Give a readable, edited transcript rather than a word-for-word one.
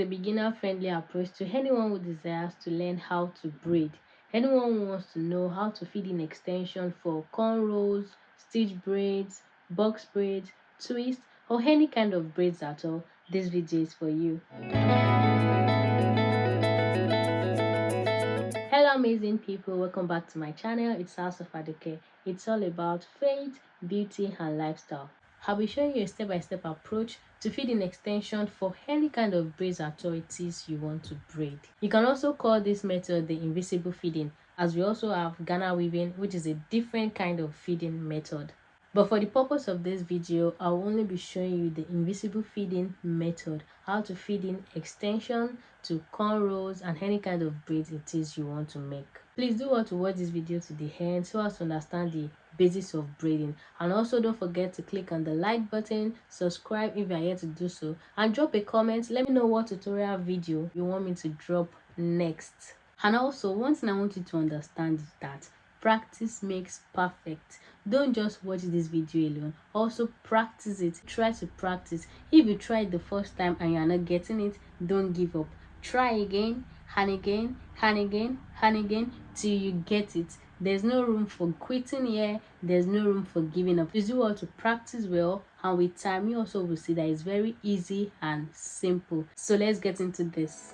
beginner-friendly approach to anyone who desires to learn how to braid. Anyone who wants to know how to feed in extension for cornrows, stitch braids, box braids, twists, or any kind of braids at all, this video is for you. Hello amazing people, welcome back to my channel. It's House of Aduke. It's all about faith, beauty and lifestyle. I'll be showing you a step-by-step approach to feed in extension for any kind of braids at all it is you want to braid. You can also call this method the invisible feeding, as we also have Ghana weaving, which is a different kind of feeding method. But for the purpose of this video, I'll only be showing you the invisible feeding method, how to feed in extension to cornrows and any kind of braids it is you want to make. Please do want to watch this video to the end so as to understand the basics of braiding, and also don't forget to click on the like button, subscribe if you are yet to do so, and drop a comment. Let me know what tutorial video you want me to drop next. And also, one thing I want you to understand is that practice makes perfect. Don't just watch this video alone, also practice it. Try to practice. If you try it the first time and you are not getting it, don't give up. Try again and again and again and again till you get it. There's no room for quitting here. There's no room for giving up. Just do all to practice well, and with time you also will see that it's very easy and simple. So let's get into this.